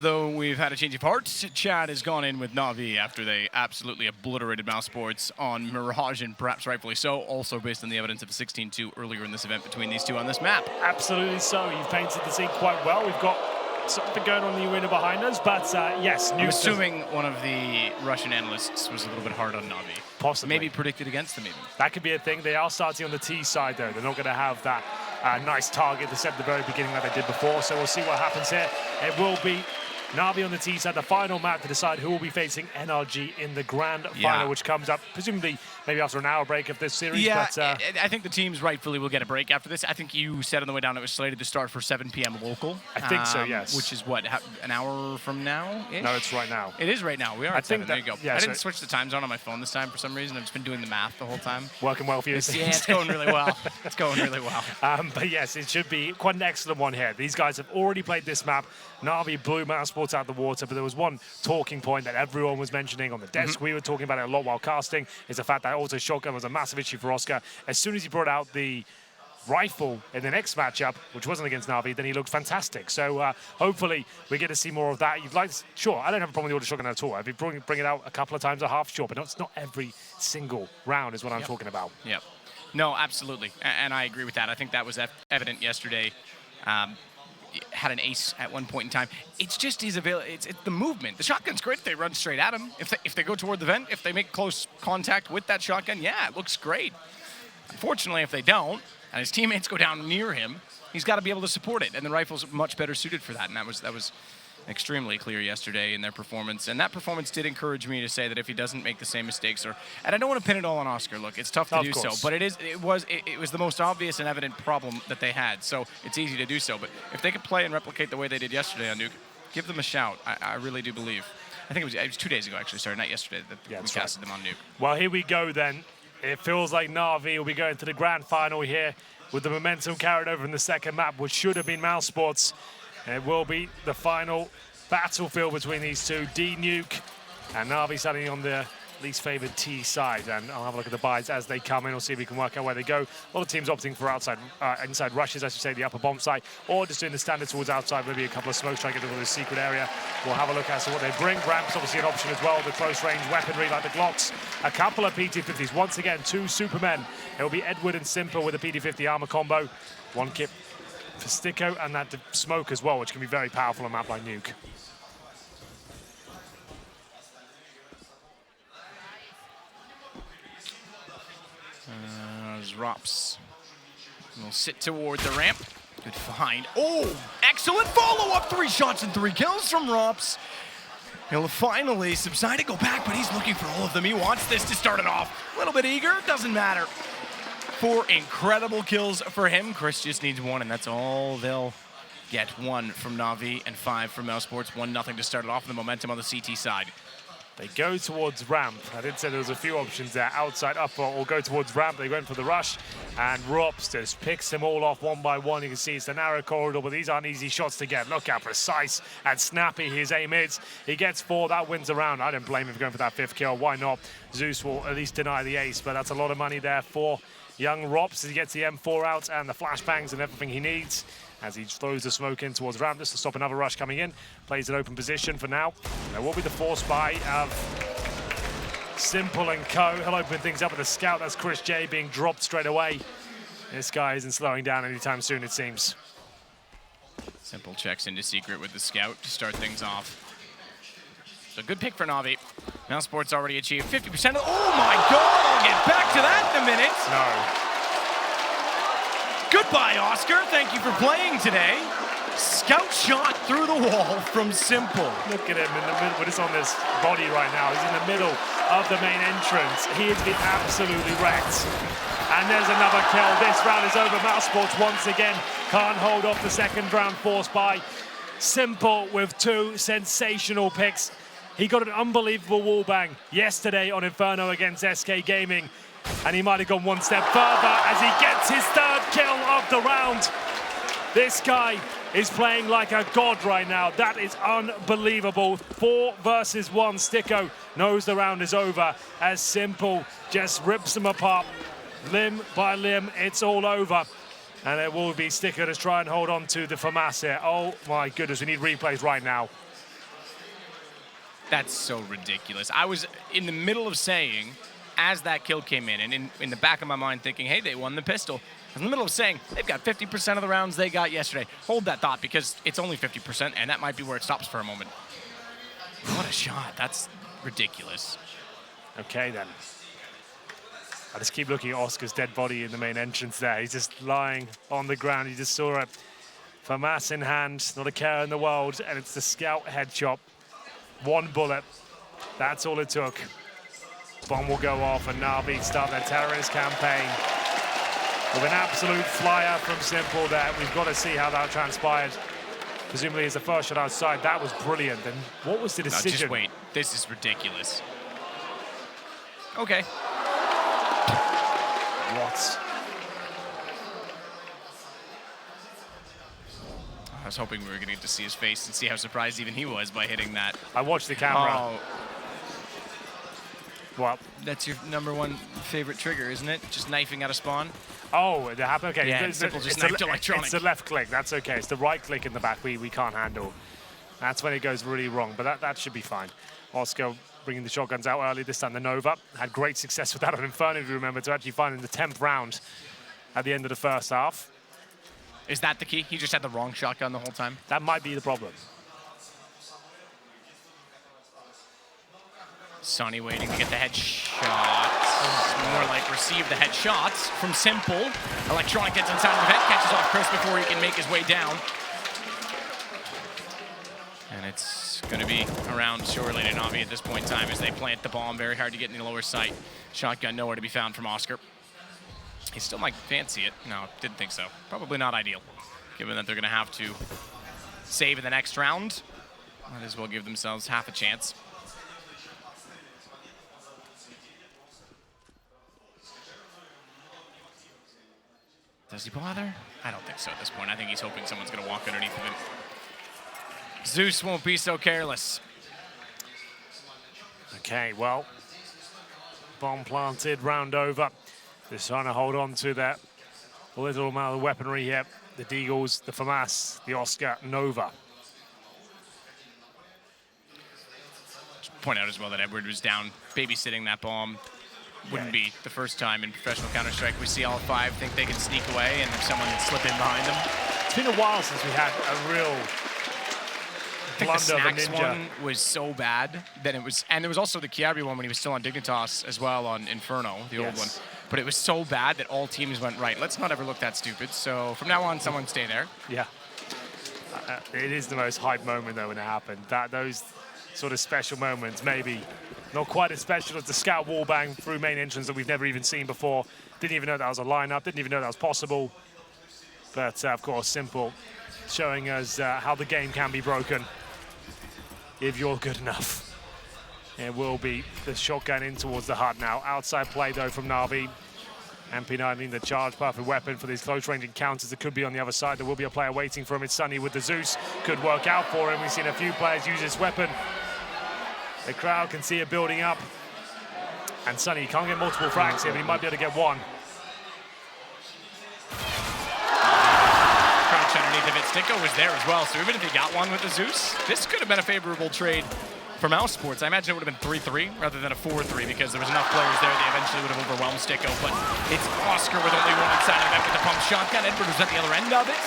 Though we've had a change of heart, Chad has gone in with Navi after they absolutely obliterated mousesports on Mirage, and perhaps rightfully so, also based on the evidence of a 16-2 earlier in this event between these two on this map. Absolutely so. You've painted the scene quite well. We've got something going on in the arena behind us, but yes. I'm assuming one of the Russian analysts was a little bit hard on Navi. Possibly. Maybe predicted against them even. That could be a thing. They are starting on the T side, though. They're not going to have that nice target they set at the very beginning like they did before, so we'll see what happens here. It will be Navi on the T side, the final map to decide who will be facing NRG in the grand final, which comes up presumably maybe after an hour break of this series. Yeah, but, I think the teams rightfully will get a break after this. I think you said on the way down it was slated to start for 7 p.m. local. I think so, yes. Which is what, an hour from now? No, it's right now. It is right now. We are at 7. There you go. Yeah, I didn't switch the time zone on my phone this time for some reason. I've just been doing the math the whole time. Working well for you. Yeah, it's going really well. It's going really well. But yes, it should be quite an excellent one here. These guys have already played this map. Navi blew mousesports out of the water, but there was one talking point that everyone was mentioning on the desk. We were talking about it a lot while casting, is the fact that auto shotgun was a massive issue for Oscar. As soon as he brought out the rifle in the next matchup, which wasn't against Navi, then he looked fantastic. So hopefully we get to see more of that. You'd like to, sure, I don't have a problem with the auto shotgun at all. If you bring it out a couple of times a half, sure, but it's not every single round is what I'm talking about. Yep. No, absolutely, and I agree with that. I think that was evident yesterday. Had an ace at one point in time. It's just his it's the movement. The shotgun's great if they run straight at him. If they go toward the vent, if they make close contact with that shotgun, yeah, it looks great. Unfortunately, if they don't, and his teammates go down near him, he's got to be able to support it, and the rifle's much better suited for that, and that was extremely clear yesterday in their performance. And that performance did encourage me to say that if he doesn't make the same mistakes, and I don't want to pin it all on Oscar, look, it's tough to do so, but it was the most obvious and evident problem that they had, so it's easy to do so. But if they could play and replicate the way they did yesterday on Nuke, give them a shout. I really do believe. I think it was 2 days ago, actually, sorry, not yesterday, that we casted them on Nuke. Well, here we go then. It feels like Navi will be going to the grand final here with the momentum carried over in the second map, which should have been mousesports. It will be the final battlefield between these two. D-Nuke and Navi standing on the least favored T side. And I'll have a look at the buys as they come in. We'll see if we can work out where they go. A lot of teams opting for inside rushes, as you say, the upper bomb site, or just doing the standard towards outside, maybe a couple of smokes trying to get to the secret area. We'll have a look as to what they bring. Ramps obviously an option as well. The close range weaponry like the Glocks. A couple of PT-50s. Once again, two Supermen. It will be Edward and Simper with a PT-50 armor combo. One kit for Sticko and that smoke as well, which can be very powerful on a map like Nuke. Rops will sit toward the ramp. Good find. Oh, excellent follow-up. 3 shots and 3 kills from Rops. He'll finally subside and go back, but he's looking for all of them. He wants this to start it off. A little bit eager, doesn't matter. 4 incredible kills for him. Chris just needs 1, and that's all they'll get. 1 from Navi and 5 from mousesports. 1-0 to start it off, and the momentum on the CT side. They go towards ramp. I did say there was a few options there, outside, up, or go towards ramp. They went for the rush, and Rops just picks them all off one by one. You can see it's a narrow corridor, but these aren't easy shots to get. Look how precise and snappy his aim is. He gets 4, that wins the round. I don't blame him for going for that 5th kill. Why not? Zeus will at least deny the ace, but that's a lot of money there for young Rops as he gets the M4 out and the flashbangs and everything he needs, as he throws the smoke in towards ramp just to stop another rush coming in. Plays an open position for now. There will be the force buy of Simple and Co. He'll open things up with a scout. That's Chris J being dropped straight away. This guy isn't slowing down anytime soon, it seems. Simple checks into secret with the scout to start things off. So good pick for Navi. mousesports already achieved 50%. Oh my God, I'll get back to that in a minute. No. Goodbye, Oscar. Thank you for playing today. Scout shot through the wall from Simple. Look at him in the middle, but it's on this body right now. He's in the middle of the main entrance. He has been absolutely wrecked. And there's another kill. This round is over. mousesports once again can't hold off the second round force by Simple with 2 sensational picks. He got an unbelievable wallbang yesterday on Inferno against SK Gaming. And he might have gone one step further as he gets his 3rd kill of the round. This guy is playing like a god right now. That is unbelievable. 4 versus 1. Sticko knows the round is over as Simple just rips them apart. Limb by limb, it's all over. And it will be Sticko to try and hold on to the FAMAS here. Oh my goodness, we need replays right now. That's so ridiculous. I was in the middle of saying, as that kill came in, and in the back of my mind thinking, hey, they won the pistol. I was in the middle of saying, they've got 50% of the rounds they got yesterday. Hold that thought, because it's only 50%, and that might be where it stops for a moment. What a shot. That's ridiculous. Okay, then. I just keep looking at Oscar's dead body in the main entrance there. He's just lying on the ground. You just saw it. FAMAS in hand, not a care in the world, and it's the scout head chop. One bullet. That's all it took. Bomb will go off, and Navi start their terrorist campaign with an absolute flyer from Simple there. We've got to see how that transpired. Presumably as the first shot outside, that was brilliant. And what was the decision? No, just wait. This is ridiculous. Okay. What? I was hoping we were going to get to see his face and see how surprised even he was by hitting that. I watched the camera. Oh. What? That's your #1 favorite trigger, isn't it? Just knifing out a spawn? Oh, it happened? Okay. Yeah, Simple just knifed electronic. It's the left click. That's okay. It's the right click in the back we can't handle. That's when it goes really wrong, but that should be fine. Oscar bringing the shotguns out early, this time the Nova. Had great success with that on Inferno, if you remember, to actually find in the 10th round at the end of the first half. Is that the key? He just had the wrong shotgun the whole time? That might be the problem. Sonny waiting to get the headshots. More like receive the headshots from Simple. Electronic gets inside of the head, catches off Chris before he can make his way down. And it's going to be around shortly to Navi at this point in time as they plant the bomb. Very hard to get in the lower sight. Shotgun nowhere to be found from Oscar. He still might fancy it. No, didn't think so. Probably not ideal, given that they're going to have to save in the next round. Might as well give themselves half a chance. Does he bother? I don't think so at this point. I think he's hoping someone's going to walk underneath of him. Zeus won't be so careless. Okay, well, bomb planted, round over. Just trying to hold on to that little amount of weaponry here. The Deagles, the FAMAS, the Oscar, Nova. Just point out as well that Edward was down babysitting that bomb. Wouldn't be the first time in professional Counter-Strike we see all 5 think they can sneak away and someone slip in behind them. It's been a while since we had a real I think the blunder of a Snacks ninja. one was so bad that it was, and there was also the Chiari one when he was still on Dignitas as well on Inferno, the old one. But it was so bad that all teams went, right, let's not ever look that stupid. So from now on, someone stay there. Yeah. It is the most hype moment, though, when it happened. Those sort of special moments, maybe not quite as special as the scout wallbang through main entrance that we've never even seen before. Didn't even know that was a lineup, didn't even know that was possible. But, of course, Simple showing us how the game can be broken if you're good enough. It will be the shotgun in towards the hut now. Outside play, though, from Navi. MP9 the charge perfect weapon for these close-range encounters that could be on the other side. There will be a player waiting for him. It's Sonny with the Zeus. Could work out for him. We've seen a few players use this weapon. The crowd can see it building up. And Sonny can't get multiple frags here, but he might be able to get one. Crouch underneath of it. Sticko was there as well, so even if he got one with the Zeus, this could have been a favorable trade for mousesports. I imagine it would have been 3-3 rather than a 4-3 because there was enough players there they eventually would have overwhelmed Sticko. But it's Oscar with only one inside of the net with the pump shotgun. Edward was at the other end of it.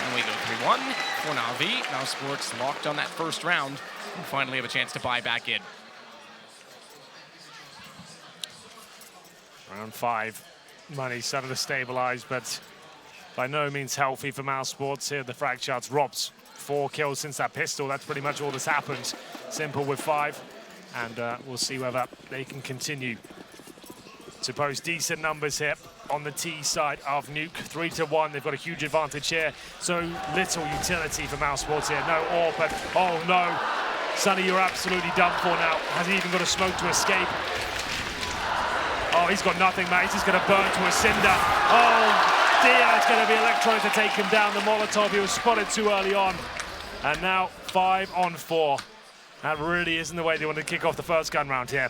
And we go 3-1 for Navi. Mousesports locked on that first round and finally have a chance to buy back in. Round 5. Money starting to stabilize, but by no means healthy for mousesports here. The frag shots. Rob's 4 kills since that pistol. That's pretty much all that's happened. Simple with 5. And we'll see whether they can continue to post decent numbers here on the T side of Nuke. 3-1. They've got a huge advantage here. So little utility for mousesports here. No AWP, but oh no. Sonny, you're absolutely done for now. Hasn't even got a smoke to escape. Oh, he's got nothing, mate. He's going to burn to a cinder. Oh, dear. It's going to be electronic to take him down. The Molotov, he was spotted too early on. And now 5 on 4. That really isn't the way they want to kick off the first gun round here.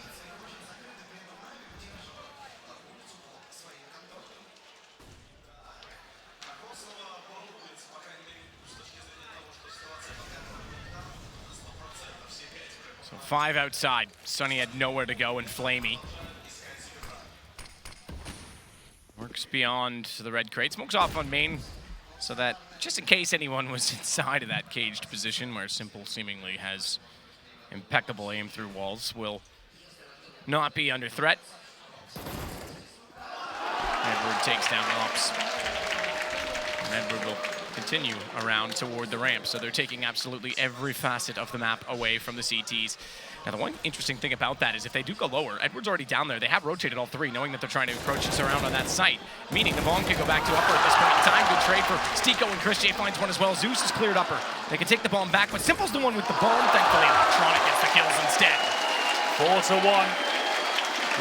So So 5 outside. Sunny had nowhere to go, and Flamey works beyond the red crate. Smokes off on main so that just in case anyone was inside of that caged position where Simple seemingly has impeccable aim through walls, will not be under threat. Edward takes down Rops. And Edward will continue around toward the ramp. So they're taking absolutely every facet of the map away from the CTs. Now, the one interesting thing about that is if they do go lower, Edward's already down there. They have rotated all 3, knowing that they're trying to encroach us around on that site, meaning the bomb can go back to upper at this point in time. Good trade for Stiko, and Chris J finds one as well. Zeus has cleared upper. They can take the bomb back, but Simple's the one with the bomb. Thankfully, Electronic gets the kills instead. 4-1.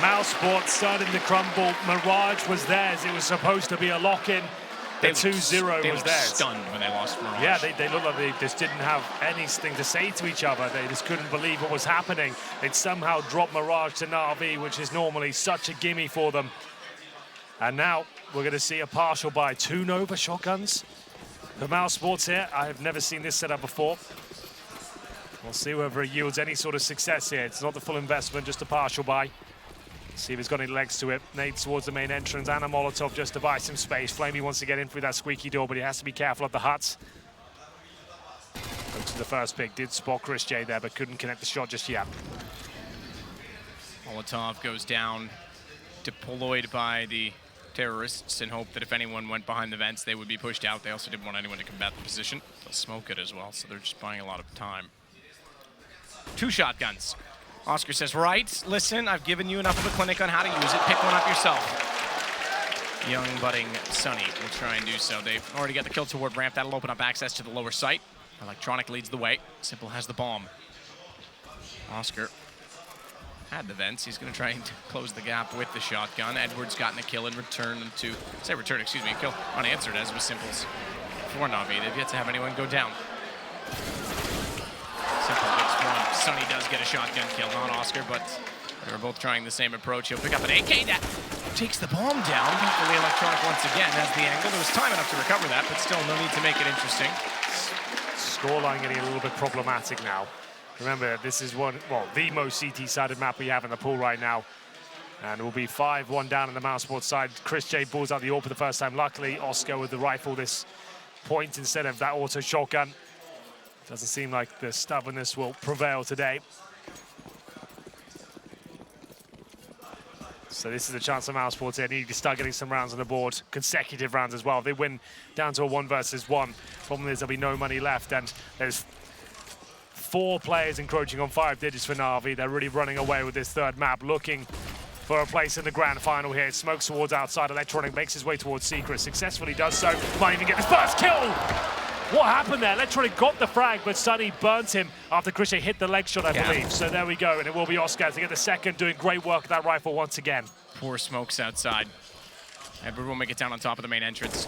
mousesports starting to crumble. Mirage was theirs. It was supposed to be a lock-in. The 2-0 was theirs. Stunned when they lost Mirage. Yeah, they looked like they just didn't have anything to say to each other. They just couldn't believe what was happening. They'd somehow dropped Mirage to Navi, which is normally such a gimme for them. And now we're going to see a partial buy. 2 Nova shotguns for mousesports here. I have never seen this setup before. We'll see whether it yields any sort of success here. It's not the full investment, just a partial buy. See if he's got any legs to it. Nade towards the main entrance and a Molotov just to buy some space. Flamey wants to get in through that squeaky door, but he has to be careful of the huts. Looks to the first pick. Did spot Chris J there, but couldn't connect the shot just yet. Molotov goes down, deployed by the terrorists in hope that if anyone went behind the vents, they would be pushed out. They also didn't want anyone to combat the position. They'll smoke it as well, so they're just buying a lot of time. 2 shotguns. Oscar says, right, listen, I've given you enough of a clinic on how to use it. Pick one up yourself. Young budding Sunny will try and do so. They've already got the kill toward ramp. That'll open up access to the lower site. Electronic leads the way. Simple has the bomb. Oscar had the vents. He's going to try and close the gap with the shotgun. Edward's gotten a kill in return to, a kill unanswered, as was Simple's for Navi. They've yet to have anyone go down. Simple gets one. Sunny does get a shotgun kill, not Oscar, but they were both trying the same approach. He'll pick up an AK that takes the bomb down. Thankfully, Electronic once again has the angle. There was time enough to recover that, but still no need to make it interesting. Scoreline getting a little bit problematic now. Remember, this is the most CT-sided map we have in the pool right now. And it will be 5-1 down on the mousesports side. Chris J balls out the AWP for the first time. Luckily, Oscar with the rifle this point instead of that auto shotgun. Doesn't seem like the stubbornness will prevail today. So this is a chance for mousesports here. They need to start getting some rounds on the board, consecutive rounds as well. If they win down to a 1 versus 1, problem is there'll be no money left, and there's 4 players encroaching on 5 digits for Navi. They're really running away with this third map, looking for a place in the grand final here. It smokes towards outside. Electronic makes his way towards Secret. Successfully does so. Might even get his first kill. What happened there? Electronic got the frag, but Sunny burnt him after Christian hit the leg shot, I believe. So there we go, and it will be Oscar to get the second, doing great work with that rifle once again. Poor smokes outside. Edward will make it down on top of the main entrance.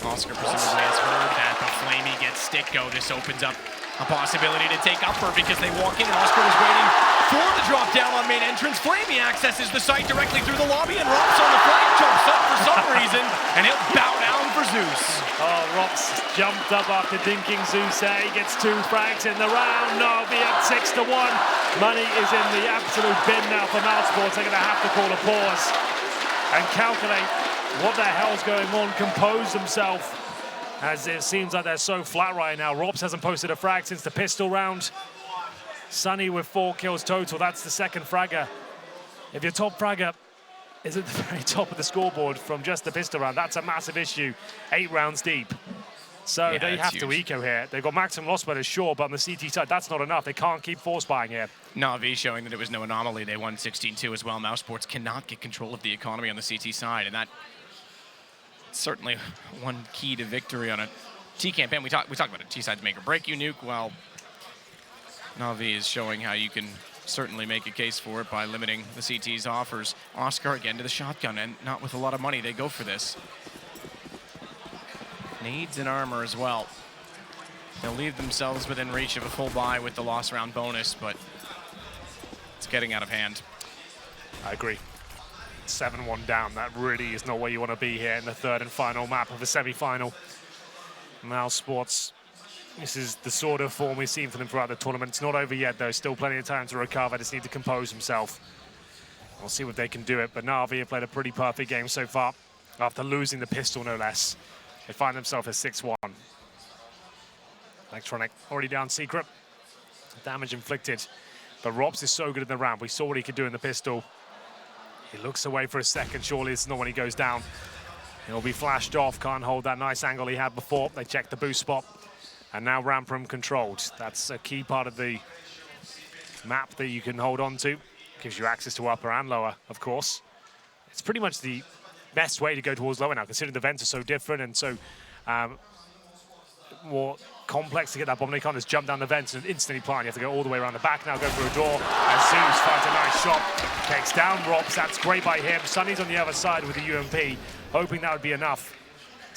Oscar presumably has heard that, but Flamey gets stick go. This opens up a possibility to take upper because they walk in, and Oscar was waiting for the drop down on main entrance. Flamey accesses the site directly through the lobby, and Rops on the flag jumps up for some reason, and he'll bow down for Zeus. Oh, Rops jumped up after dinking Zeus there. He gets 2 frags in the round. Navi at 6-1. Money is in the absolute bin now for mousesports. They're going to have to call a pause and calculate what the hell's going on, compose themselves, as it seems like they're so flat right now. Rops hasn't posted a frag since the pistol round. Sunny with 4 kills total. That's the second fragger. If your top fragger is at the very top of the scoreboard from just the pistol round, that's a massive issue. 8 rounds deep. So yeah, they have to eco here. They've got maximum loss spreaders, sure, but on the CT side, that's not enough. They can't keep force buying here. Navi showing that it was no anomaly. They won 16-2 as well. mousesports cannot get control of the economy on the CT side, and that certainly one key to victory on a T campaign. We talked about it. T sides make or break you, nuke. Well, Navi is showing how you can certainly make a case for it by limiting the CT's offers. Oscar again to the shotgun, and not with a lot of money. They go for this. Nades and armor as well. They'll leave themselves within reach of a full buy with the loss round bonus, but it's getting out of hand. I agree. 7-1 down. That really is not where you want to be here in the third and final map of the semi-final. mousesports This is the sort of form we've seen from them throughout the tournament. It's not over yet, though. Still plenty of time to recover. Just need to compose himself. We'll see if they can do it. But Navi have played a pretty perfect game so far after losing the pistol, no less. They find themselves at 6-1. Electronic already down secret. Damage inflicted. But Robs is so good in the ramp. We saw what he could do in the pistol. He looks away for a second. Surely it's not when he goes down. He'll be flashed off. Can't hold that nice angle he had before. They check the boost spot. And now ramp room controlled. That's a key part of the map that you can hold on to. Gives you access to upper and lower, of course. It's pretty much the best way to go towards lower now, considering the vents are so different and so more complex to get that bomb. They can't just jump down the vents and instantly plant. You have to go all the way around the back now, go through a door. And Zeus finds a nice shot. Takes down Robs. That's great by him. Sunny's on the other side with the UMP, hoping that would be enough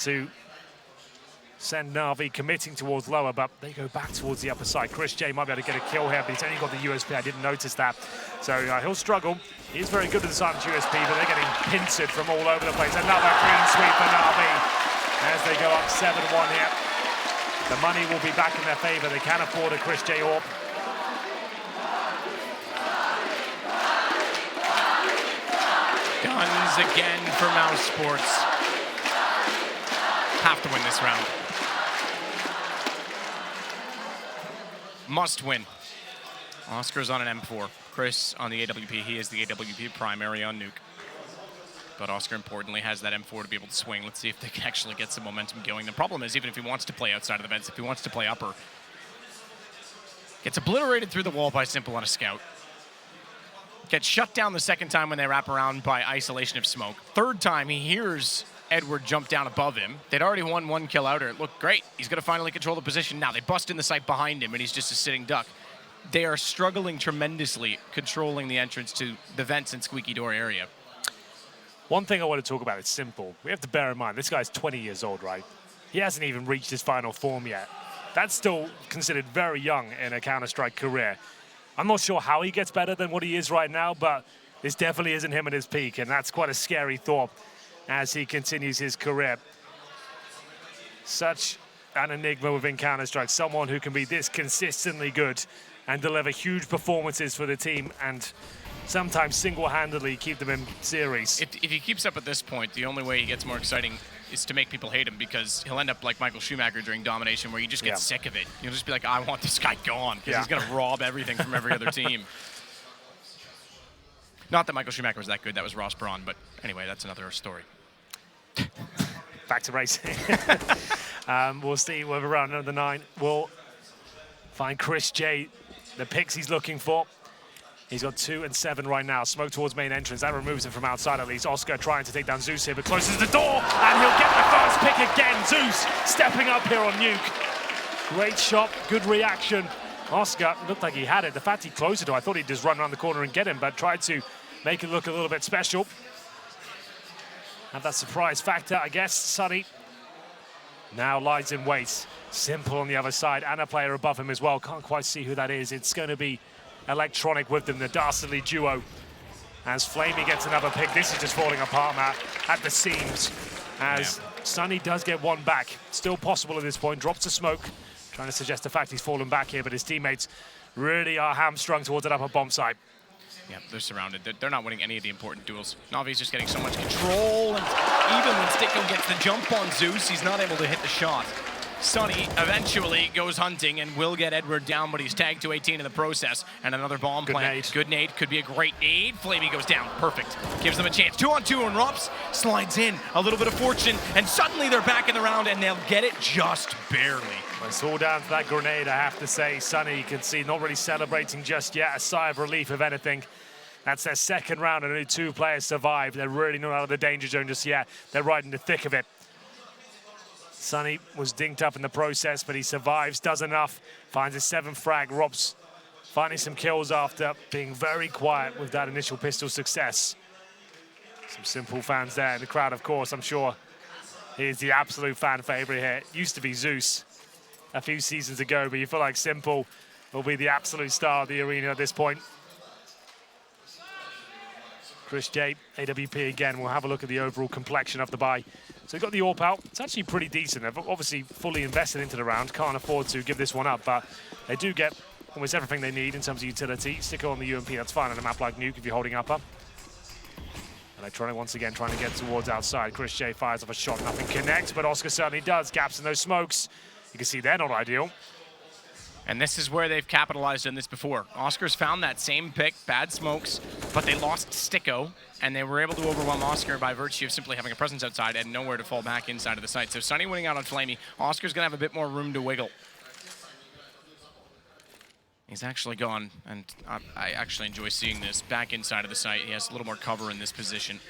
to send Navi committing towards lower, but they go back towards the upper side. Chris J might be able to get a kill here, but he's only got the USP. I didn't notice that. So he'll struggle. He's very good with the silent USP, but they're getting pincered from all over the place. Another clean sweep for Navi as they go up 7-1 here. The money will be back in their favor. They can afford a Chris J AWP. Guns again for mousesports. Have to win this round. Must win. Oscar's on an M4. Chris on the AWP. He is the AWP primary on nuke. But Oscar, importantly, has that M4 to be able to swing. Let's see if they can actually get some momentum going. The problem is, even if he wants to play outside of the vents, if he wants to play upper, gets obliterated through the wall by Simple on a scout. Gets shut down the second time when they wrap around by isolation of smoke. Third time, he hears Edward jump down above him. They'd already won one kill outer. It looked great. He's going to finally control the position now. They bust in the site behind him, and he's just a sitting duck. They are struggling tremendously controlling the entrance to the vents and squeaky door area. One thing I want to talk about is Simple. We have to bear in mind, this guy's 20 years old, right? He hasn't even reached his final form yet. That's still considered very young in a Counter-Strike career. I'm not sure how he gets better than what he is right now, but this definitely isn't him at his peak, and that's quite a scary thought as he continues his career. Such an enigma within Counter-Strike, someone who can be this consistently good and deliver huge performances for the team and sometimes single-handedly keep them in series. If he keeps up at this point, the only way he gets more exciting is to make people hate him, because he'll end up like Michael Schumacher during Domination, where you just get sick of it. You'll just be like, I want this guy gone, because he's going to rob everything from every other team. Not that Michael Schumacher was that good. That was Ross Braun. But anyway, that's another story. Back to racing. We'll see whether round number 9 will find Chris J the picks he's looking for. He's got 2 and 7 right now. Smoke towards main entrance. That removes him from outside at least. Oscar trying to take down Zeus here, but closes the door, and he'll get the first pick again. Zeus stepping up here on nuke. Great shot, good reaction. Oscar looked like he had it. The fact he closed the door, I thought he'd just run around the corner and get him, but tried to make it look a little bit special. Have that surprise factor, I guess. Sunny now lies in wait. Simple on the other side, and a player above him as well. Can't quite see who that is. It's going to be Electronic with them, the dastardly duo. As Flamey gets another pick, this is just falling apart, Matt, at the seams. As Sunny does get one back. Still possible at this point. Drops the smoke. Trying to suggest the fact he's fallen back here, but his teammates really are hamstrung towards that upper bomb site. Yeah, they're surrounded. They're not winning any of the important duels. Navi's just getting so much control, and even when Sticko gets the jump on Zeus, he's not able to hit the shot. Sunny eventually goes hunting and will get Edward down, but he's tagged to 18 in the process. And another bomb plant. Good nade. Could be a great nade. Flamey goes down. Perfect. Gives them a chance. 2-on-2, and Rops slides in. A little bit of fortune, and suddenly they're back in the round, and they'll get it just barely. It's all down to that grenade, I have to say. Sunny, you can see, not really celebrating just yet. A sigh of relief, if anything. That's their second round, and only 2 players survived. They're really not out of the danger zone just yet. They're right in the thick of it. Sunny was dinked up in the process, but he survives, does enough, finds his 7th frag. Robs finding some kills after being very quiet with that initial pistol success. Some Simple fans there in the crowd, of course. I'm sure he is the absolute fan favorite here. Used to be Zeus a few seasons ago, but you feel like Simple will be the absolute star of the arena at this point. Chris J, AWP again. We'll have a look at the overall complexion of the buy. So we've got the AWP out. It's actually pretty decent. They've obviously fully invested into the round. Can't afford to give this one up, but they do get almost everything they need in terms of utility. Sticker on the UMP, that's fine on a map like Nuke if you're holding upper. Electronic once again trying to get towards outside. Chris J fires off a shot, nothing connects, but Oscar certainly does. Gaps in those smokes. You can see they're not ideal. And this is where they've capitalized on this before. Oscar's found that same pick, bad smokes, but they lost Sticko, and they were able to overwhelm Oscar by virtue of simply having a presence outside and nowhere to fall back inside of the site. So Sunny winning out on Flamey. Oscar's going to have a bit more room to wiggle. He's actually gone, and I actually enjoy seeing this, back inside of the site. He has a little more cover in this position.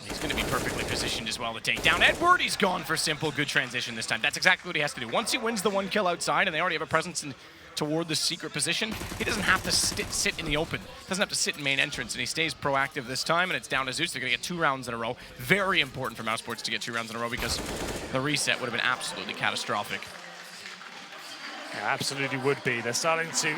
He's going to be perfectly positioned as well to take down Edward. He's gone for simple, good transition this time. That's exactly what he has to do. Once he wins the one kill outside and they already have a presence toward the secret position, he doesn't have to sit in the open. Doesn't have to sit in main entrance, and he stays proactive this time, and it's down to Zeus. They're going to get 2 rounds in a row. Very important for mousesports to get 2 rounds in a row because the reset would have been absolutely catastrophic. Yeah, absolutely would be. They're starting to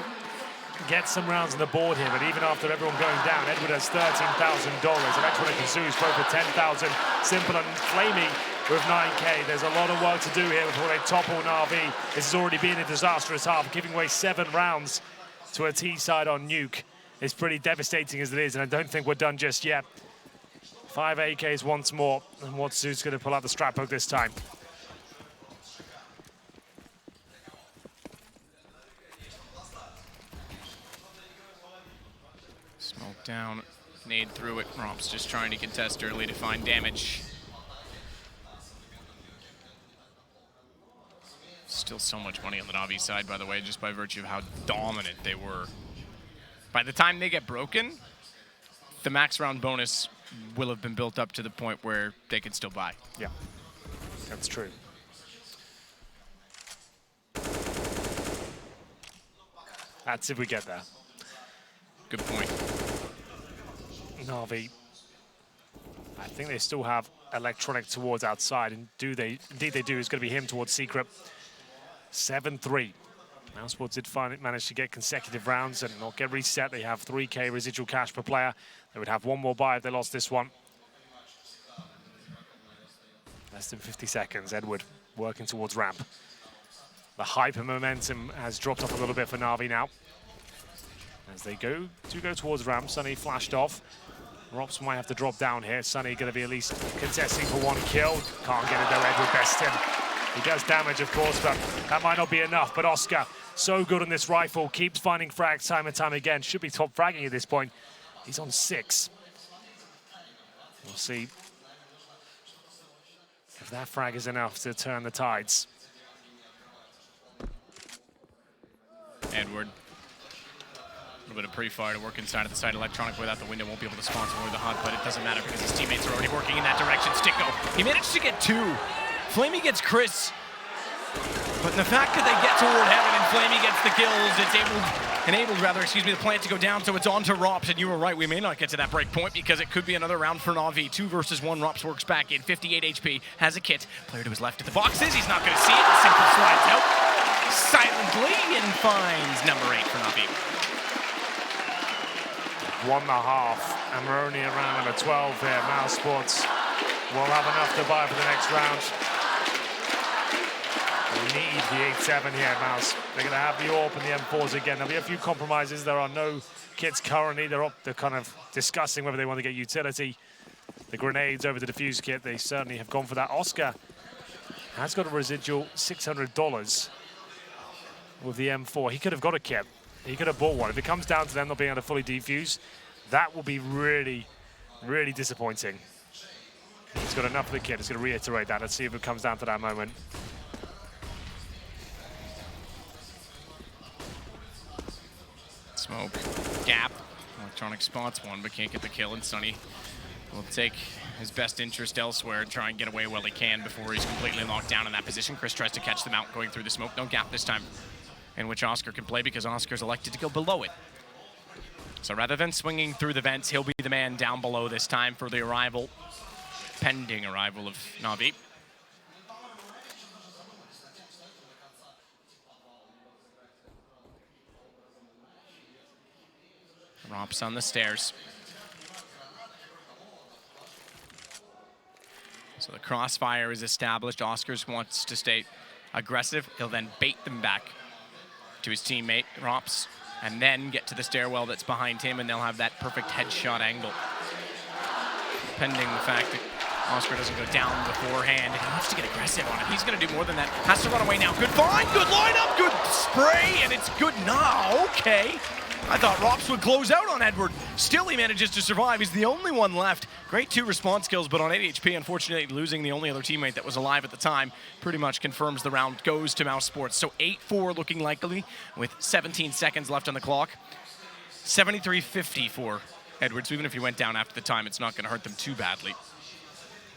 get some rounds on the board here, but even after everyone going down, Edward has $13,000. Electronic and Zeus both with 10,000. Simple and Flamey with 9K. There's a lot of work to do here before they topple Navi. This has already been a disastrous half, giving away 7 rounds to a T side on Nuke. It's pretty devastating as it is, and I don't think we're done just yet. 5 AKs once more, and what's Zeus going to pull out the strap hook this time? Smoke down, nade through it. Romps just trying to contest early to find damage. Still so much money on the Navi side, by the way, just by virtue of how dominant they were. By the time they get broken, the max round bonus will have been built up to the point where they could still buy. Yeah, that's true. That's if we get there. Good point. Navi, I think they still have Electronic towards outside, and indeed they do. It's going to be him towards Secret. 7-3. mousesports did manage to get consecutive rounds and not get reset. They have 3K residual cash per player. They would have 1 more buy if they lost this one. Less than 50 seconds. Edward working towards ramp. The hyper momentum has dropped off a little bit for Navi now. As they go towards ramp, Sunny flashed off. Rops might have to drop down here. Sunny going to be at least contesting for 1 kill. Can't get it though, Edward best him. He does damage, of course, but that might not be enough. But Oscar, so good on this rifle, keeps finding frags time and time again. Should be top fragging at this point. He's on 6. We'll see if that frag is enough to turn the tides. Edward. A little bit of pre-fire to work inside of the side. Electronic without the window won't be able to sponsor the hunt, but it doesn't matter because his teammates are already working in that direction. Sticko, he managed to get 2. Flamey gets Chris, but the fact that they get toward heaven and Flamey gets the kills, it's enabled the plant to go down, so it's on to Rops, and you were right, we may not get to that break point because it could be another round for Navi. 2 versus 1, Rops works back in, 58 HP, has a kit. Player to his left at the boxes, he's not going to see it, Simple slides out silently and finds number 8 for Navi. 1.5, and we're only at round number 12 here. mousesports will have enough to buy for the next round. We need the 8-7 here, Mouse. They're going to have the AWP and the M4s again. There'll be a few compromises. There are no kits currently. They're kind of discussing whether they want to get utility. The grenades over the defuse kit, they certainly have gone for that. Oscar has got a residual $600 with the M4. He could have got a kit. He could have bought one. If it comes down to them not being able to fully defuse, that will be really, really disappointing. He's got enough of the kit. He's going to reiterate that. Let's see if it comes down to that moment. Smoke, gap. Electronic spots one, but can't get the kill, and Sunny will take his best interest elsewhere and try and get away while he can before he's completely locked down in that position. Chris tries to catch them out going through the smoke. No gap this time in which Oscar can play because Oscar's elected to go below it. So rather than swinging through the vents, he'll be the man down below this time for the pending arrival of Navi. Romps on the stairs. So the crossfire is established. Oscars wants to stay aggressive. He'll then bait them back to his teammate, Rops, and then get to the stairwell that's behind him, and they'll have that perfect headshot angle. Pending the fact that Oscar doesn't go down beforehand, and he wants to get aggressive on it. He's going to do more than that. Has to run away now. Good find, good lineup, good spray, and it's good now. Okay. I thought Rops would close out on Edward. Still, he manages to survive. He's the only one left. Great 2 response skills, but on 8 HP, unfortunately, losing the only other teammate that was alive at the time pretty much confirms the round goes to mousesports. So 8-4 looking likely with 17 seconds left on the clock. 73-50 for Edwards. So even if he went down after the time, it's not going to hurt them too badly.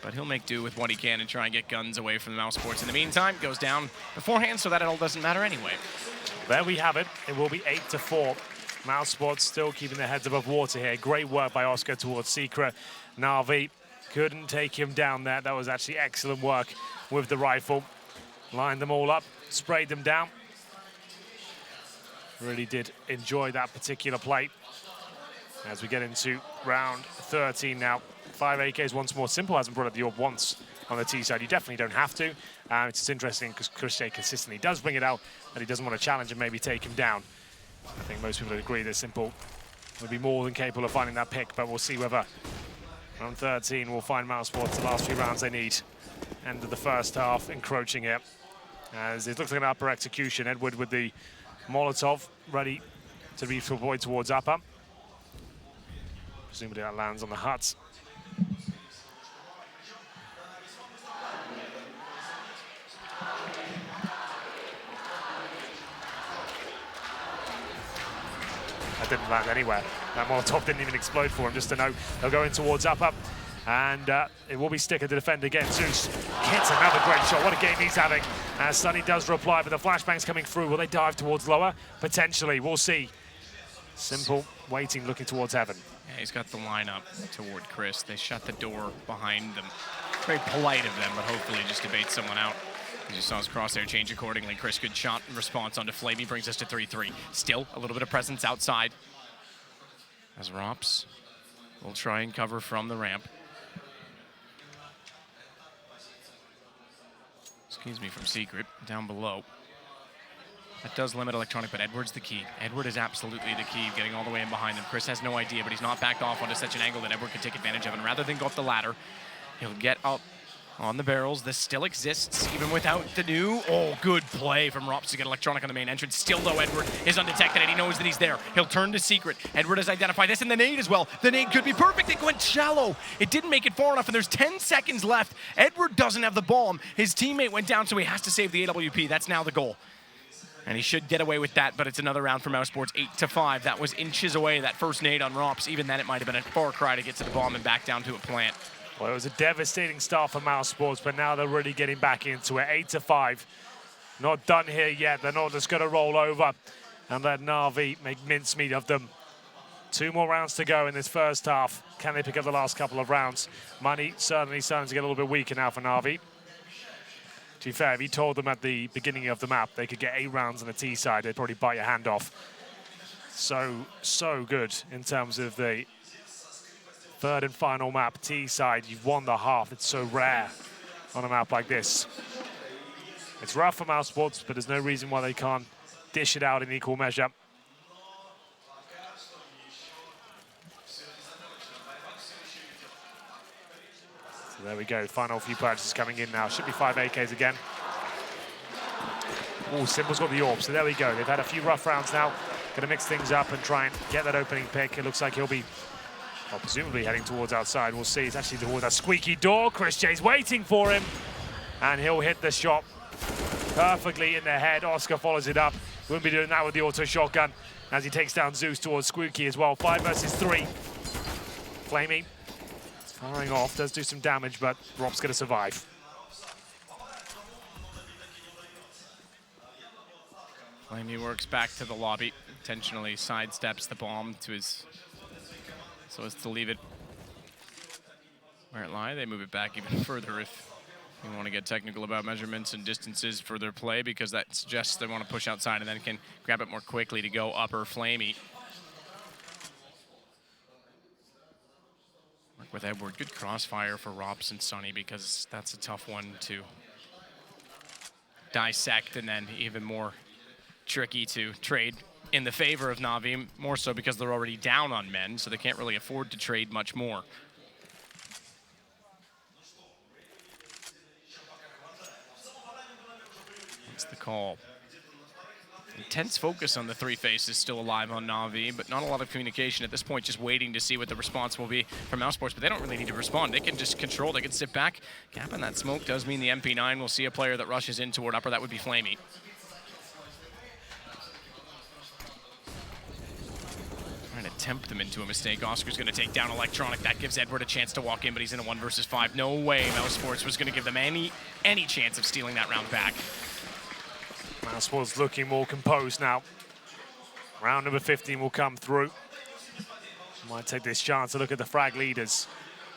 But he'll make do with what he can and try and get guns away from the mousesports. In the meantime, goes down beforehand, so that it all doesn't matter anyway. There we have it. It will be 8-4. mousesports still keeping their heads above water here. Great work by Oscar towards Secret. Navi couldn't take him down there. That was actually excellent work with the rifle. Lined them all up, sprayed them down. Really did enjoy that particular play. As we get into round 13 now. 5 AKs once more. Simple hasn't brought up the orb once on the T side. You definitely don't have to. It's just interesting because Crochet consistently does bring it out, but he doesn't want to challenge and maybe take him down. I think most people would agree that Simple would be more than capable of finding that pick, but we'll see whether round 13 will find mousesports the last few rounds they need. End of the first half, encroaching it. As it looks like an upper execution. Edward with the Molotov ready to be deployed towards upper. Presumably that lands on the huts. That didn't land anywhere. That Molotov didn't even explode for him, just to know they'll go in towards upper. And it will be Sticker to defend again. Zeus hits another great shot. What a game he's having. As Sunny does reply, but the flashbang's coming through. Will they dive towards lower? Potentially, we'll see. Simple, waiting, looking towards heaven. Yeah, he's got the lineup toward Chris. They shut the door behind them. Very polite of them, but hopefully just to bait someone out. As you saw his crosshair change accordingly. Chris, good shot in response onto Flamey, brings us to 3-3. Still a little bit of presence outside. As Rops will try and cover from the ramp. Excuse me, from Secret, down below. That does limit Electronic, but Edward's the key. Edward is absolutely the key, getting all the way in behind them. Chris has no idea, but he's not backed off onto such an angle that Edward can take advantage of. And rather than go up the ladder, he'll get up on the barrels. This still exists, even without the new. Oh, good play from Rops to get Electronic on the main entrance. Still, though, Edward is undetected, and he knows that he's there. He'll turn to Secret. Edward has identified this, and the nade as well. The nade could be perfect. It went shallow. It didn't make it far enough, and there's 10 seconds left. Edward doesn't have the bomb. His teammate went down, so he has to save the AWP. That's now the goal. And he should get away with that, but it's another round for mousesports, 8-5. That was inches away, that first nade on Rops. Even then, it might have been a far cry to get to the bomb and back down to a plant. Well, it was a devastating start for mousesports, but now they're really getting back into it. 8-5. Not done here yet. They're not just going to roll over and let Navi make mincemeat of them. 2 more rounds to go in this first half. Can they pick up the last couple of rounds? Money certainly starting to get a little bit weaker now for Navi. To be fair, if you told them at the beginning of the map they could get 8 rounds on the T side, they'd probably bite your hand off. So good in terms of the third and final map, T side. You've won the half. It's so rare on a map like this. It's rough for mousesports, but there's no reason why they can't dish it out in equal measure. So there we go. Final few purchases coming in now. Should be 5 AKs again. Oh, Simple's got the orb, so there we go. They've had a few rough rounds now. Going to mix things up and try and get that opening pick. It looks like he'll be, well, presumably heading towards outside. We'll see. It's actually towards that squeaky door. Chris J's waiting for him, and he'll hit the shot perfectly in the head. Oscar follows it up. Wouldn't be doing that with the auto shotgun as he takes down Zeus towards Squeaky as well. 5 versus 3. Flamey firing off, does do some damage, but Rob's going to survive. Flamey works back to the lobby, intentionally sidesteps the bomb to his, so as to leave it where it lies. They move it back even further if you want to get technical about measurements and distances for their play, because that suggests they want to push outside and then can grab it more quickly to go upper. Flamey Work with Edward. Good crossfire for Robs and Sonny, because that's a tough one to dissect, and then even more tricky to trade in the favor of Navi, more so because they're already down on men, so they can't really afford to trade much more. That's the call. Intense focus on the three faces still alive on Navi, but not a lot of communication at this point, just waiting to see what the response will be from mousesports, but they don't really need to respond. They can just control, they can sit back. Gapping that smoke does mean the MP9 will see a player that rushes in toward upper. That would be Flamey. Trying to tempt them into a mistake. Oscar's going to take down Electronic. That gives Edward a chance to walk in, but he's in a 1 versus 5. No way mousesports was going to give them any chance of stealing that round back. mousesports looking more composed now. Round number 15 will come through. Might take this chance to look at the frag leaders.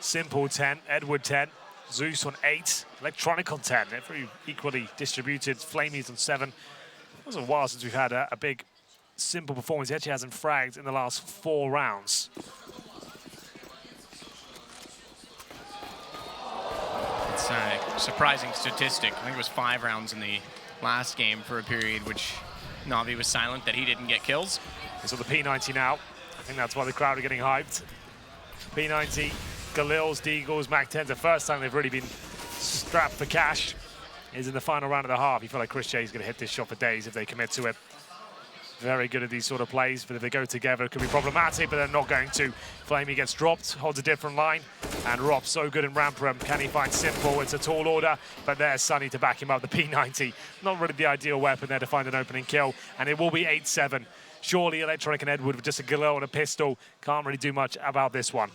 Simple 10, Edward 10, Zeus on 8, Electronic on 10. They're very equally distributed. Flamey's on 7. It was a while since we've had a big Simple performance. He actually hasn't fragged in the last 4 rounds. It's a surprising statistic. I think it was 5 rounds in the last game for a period which Navi was silent that he didn't get kills. So the P90 now. I think that's why the crowd are getting hyped. P90, Galil's, Deagles, Mac 10's the first time they've really been strapped for cash. Is in the final round of the half. You feel like Chris J's going to hit this shot for days if they commit to it. Very good at these sort of plays, but if they go together, it could be problematic, but they're not going to. Flamey gets dropped, holds a different line, and Rob so good in ramp room. Can he find Simple? It's a tall order, but there's Sonny to back him up. The P90, not really the ideal weapon there to find an opening kill, and it will be 8-7. Surely Electronic and Edward with just a Galil and a pistol can't really do much about this one.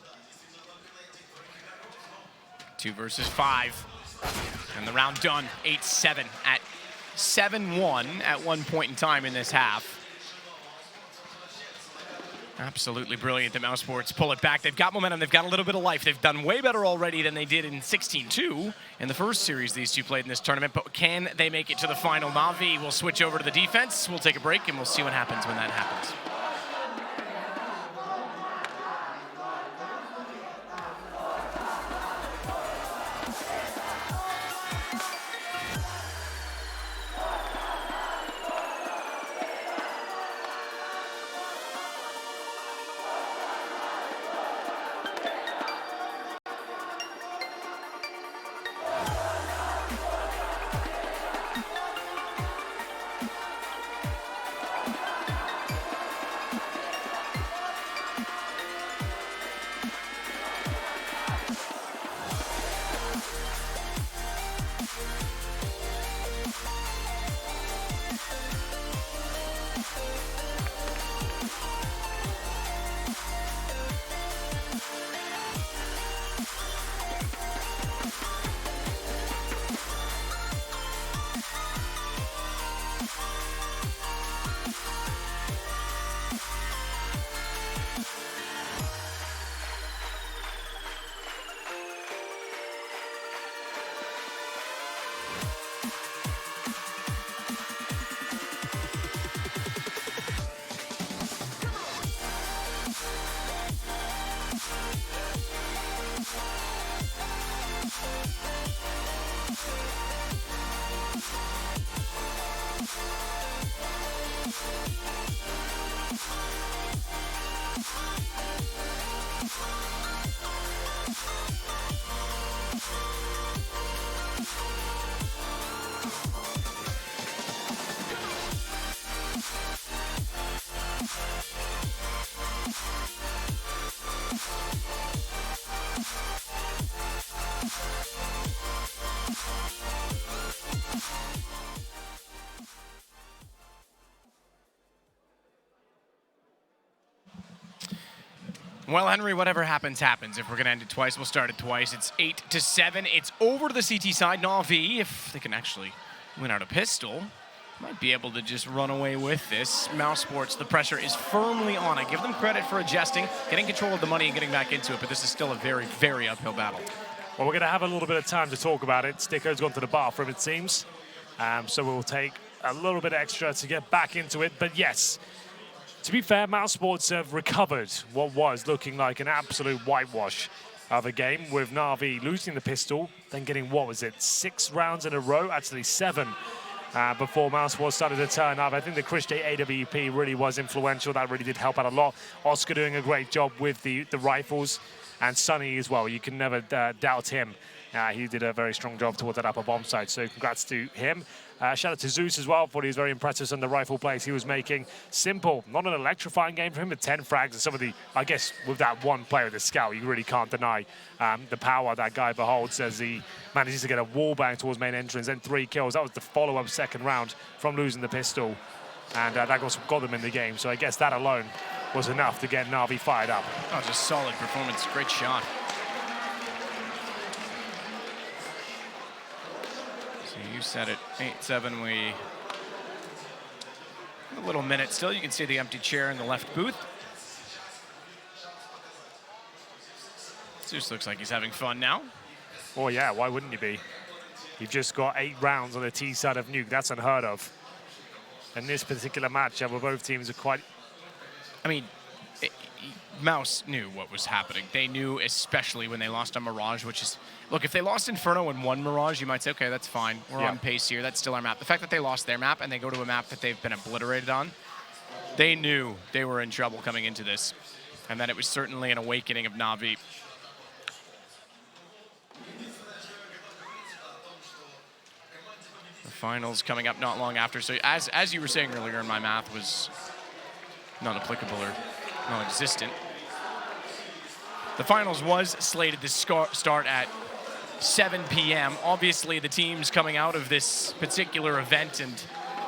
2 versus 5, and the round done. 8-7 at 7-1 at one point in time in this half. Absolutely brilliant that mousesports pull it back. They've got momentum. They've got a little bit of life. They've done way better already than they did in 16-2 in the first series these two played in this tournament. But can they make it to the final? Navi will switch over to the defense. We'll take a break, and we'll see what happens when that happens. Well, Henry, whatever happens, happens. If we're going to end it twice, we'll start it twice. It's 8-7. It's over to the CT side. Navi, if they can actually win out a pistol, might be able to just run away with this. mousesports, the pressure is firmly on. I give them credit for adjusting, getting control of the money, and getting back into it, but this is still a very, very uphill battle. Well, we're going to have a little bit of time to talk about it. Sticko's gone to the bathroom, it seems. So we'll take a little bit extra to get back into it. But yes, to be fair, mousesports have recovered what was looking like an absolute whitewash of a game, with Navi losing the pistol, then getting, what was it, 6 rounds in a row? Actually 7 before mousesports started to turn up. I think the Chris J AWP really was influential. That really did help out a lot. Oscar doing a great job with the rifles, and Sonny as well. You can never doubt him. He did a very strong job towards that upper bomb side, so congrats to him. Shout out to Zeus as well, thought he was very impressive on the rifle plays he was making. Simple, not an electrifying game for him, with 10 frags and some of the, I guess, with that one player, the scout, you really can't deny the power that guy beholds as he manages to get a wall bang towards main entrance, then 3 kills. That was the follow-up second round from losing the pistol, and that got them in the game. So I guess that alone was enough to get Navi fired up. Oh, just solid performance, great shot. You said it, 8-7, a little minute still. You can see the empty chair in the left booth. Zeus looks like he's having fun now. Oh yeah, why wouldn't he be? You've just got 8 rounds on the T side of nuke. That's unheard of. And this particular matchup where both teams are quite... I mean, Mouse knew what was happening. They knew, especially when they lost on Mirage, which is, look, if they lost Inferno and won Mirage, you might say, okay, that's fine. We're on pace here. That's still our map. The fact that they lost their map and they go to a map that they've been obliterated on, they knew they were in trouble coming into this. And that it was certainly an awakening of Navi. The finals coming up not long after. So as you were saying earlier, my math was not applicable or non-existent. The finals was slated to start at 7 p.m. Obviously, the teams coming out of this particular event and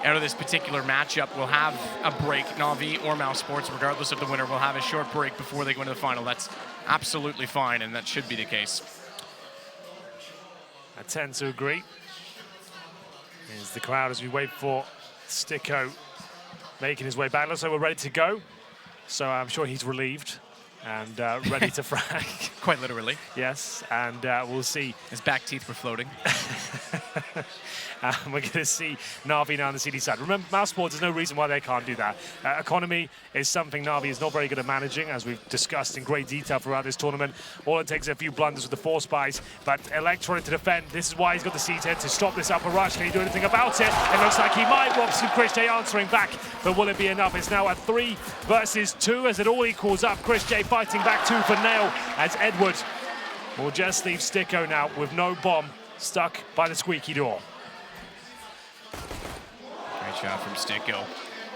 out of this particular matchup will have a break. Navi or mousesports, regardless of the winner, will have a short break before they go into the final. That's absolutely fine, and that should be the case. I tend to agree. Here's the crowd as we wait for Sticko making his way back. Looks like we're ready to go. So I'm sure he's relieved and ready to frag. Quite literally. Yes, and we'll see. His back teeth were floating. We're going to see Navi now on the CD side. Remember, mousesports, there's no reason why they can't do that. Economy is something Navi is not very good at managing, as we've discussed in great detail throughout this tournament. All it takes is a few blunders with the force buys, but Electronic to defend. This is why he's got the C10 to stop this upper rush. Can he do anything about it? It looks like he might. Robson Chris J answering back, but will it be enough? It's now a 3 versus 2 as it all equals up. Chris J fighting back 2 for Nail as Edward will just leave Sticko now with no bomb, stuck by the squeaky door. Great shot from Sticko,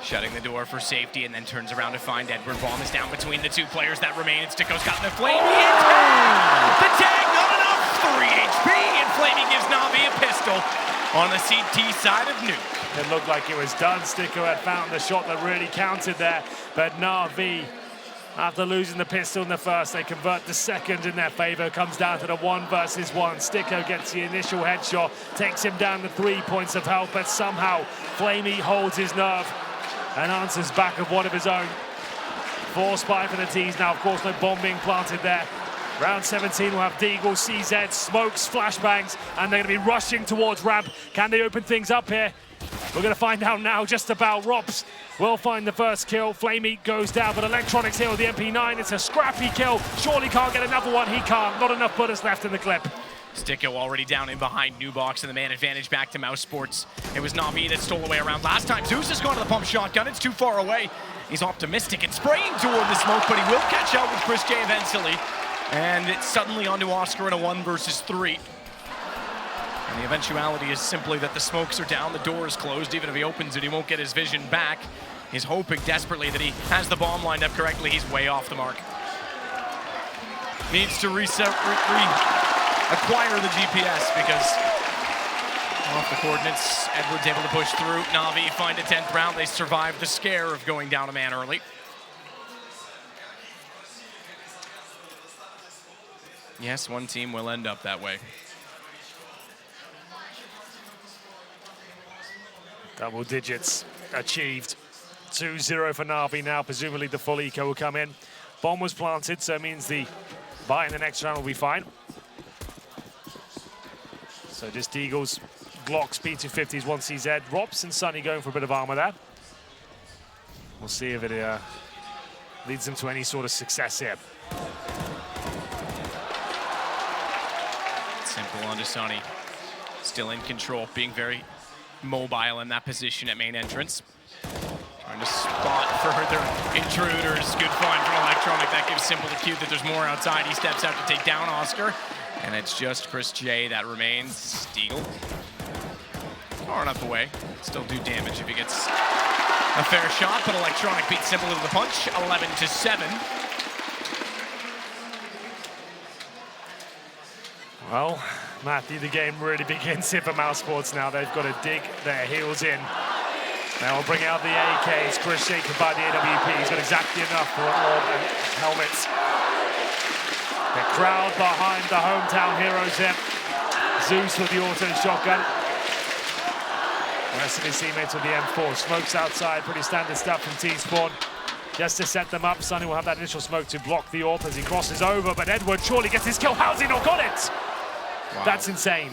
shutting the door for safety and then turns around to find Edward. Bomb is down between the 2 players that remain, and Sticko's got the Flamey. The tag, not enough. 3 HP, and Flamey gives Navi a pistol on the CT side of nuke. It looked like it was done. Sticko had found the shot that really counted there, but Navi, after losing the pistol in the first, they convert the second in their favor. Comes down to the 1 versus 1. Sticko gets the initial headshot, takes him down to 3 points of health, but somehow Flamey holds his nerve and answers back of one of his own. 4 spy for the T's now. Of course, no bomb being planted there. Round 17 will have Deagle, CZ, smokes, flashbangs, and they're going to be rushing towards ramp. Can they open things up here? We're going to find out now just about. Robs will find the first kill. Flamey goes down, but Electronics here with the MP9. It's a scrappy kill. Surely can't get another one. He can't. Not enough bullets left in the clip. Sticko already down in behind Nubox, and the man advantage back to mousesports. It was Navi that stole away around last time. Zeus has gone to the pump shotgun. It's too far away. He's optimistic and spraying toward the smoke, but he will catch out with Chris J eventually. And it's suddenly on to Oscar in a 1 versus 3. And the eventuality is simply that the smokes are down, the door is closed. Even if he opens it, he won't get his vision back. He's hoping desperately that he has the bomb lined up correctly. He's way off the mark. Needs to acquire the GPS because off the coordinates, Edward's able to push through. Navi find a 10th round. They survive the scare of going down a man early. Yes, one team will end up that way. Double digits achieved. 2-0 for Navi now. Presumably the full eco will come in. Bomb was planted, so it means the buy in the next round will be fine. So just Deagles, Glocks, P250s, 1CZ. Robs and Sunny going for a bit of armor there. We'll see if it leads them to any sort of success here. onto Sonny. Still in control, being very mobile in that position at main entrance. Trying to spot further intruders. Good find from Electronic. That gives Simple the cue that there's more outside. He steps out to take down Oscar. And it's just Chris J that remains. Stiegel. Far enough away. Still do damage if he gets a fair shot, but Electronic beats Simple with the punch, 11-7. Well, Matthew, the game really begins here for mousesports now. They've got to dig their heels in. Now we'll bring out the AKs. Chris shaken by the AWP. He's got exactly enough for orb and helmets. The crowd behind the hometown heroes here. Zeus with the auto shotgun. The rest of his teammates with the M4. Smokes outside, pretty standard stuff from T-Spawn. Just to set them up, Sonny will have that initial smoke to block the AWP as he crosses over, but Edward surely gets his kill. How's he not got it? Wow. That's insane.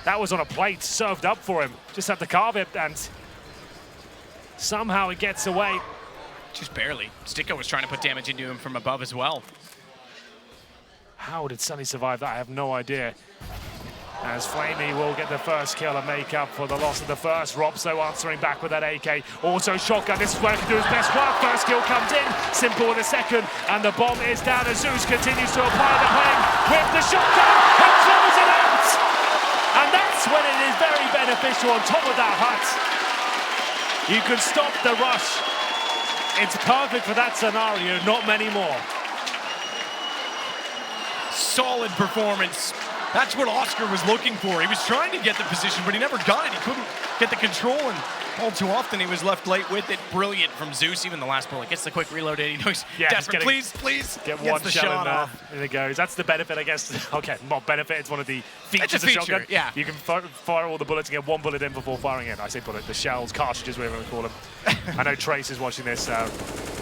That was on a plate, served up for him. Just had to carve it, and somehow it gets away. Just barely. Sticko was trying to put damage into him from above as well. How did Sonny survive that? I have no idea. As Flamey will get the first kill and make up for the loss of the first. Robso answering back with that AK. Also shotgun, this is where he can do his best work. First kill comes in, Simple with a second, and the bomb is down as Zeus continues to apply the pain with the shotgun and throws it out! And that's when it is very beneficial on top of that hut. You can stop the rush. It's perfect for that scenario, not many more. Solid performance. That's what Oscar was looking for. He was trying to get the position, but he never got it. He couldn't get the control, and all too often he was left late with it. Brilliant from Zeus. Even the last bullet gets the quick reload in. He knows, desperate. Please. Get one shell in there. And it goes. That's the benefit, I guess. Okay, not benefit. It's one of the features of shotgun. Yeah. You can fire all the bullets and get one bullet in before firing it. I say bullet, the shells, cartridges, whatever we call them. I know Trace is watching this,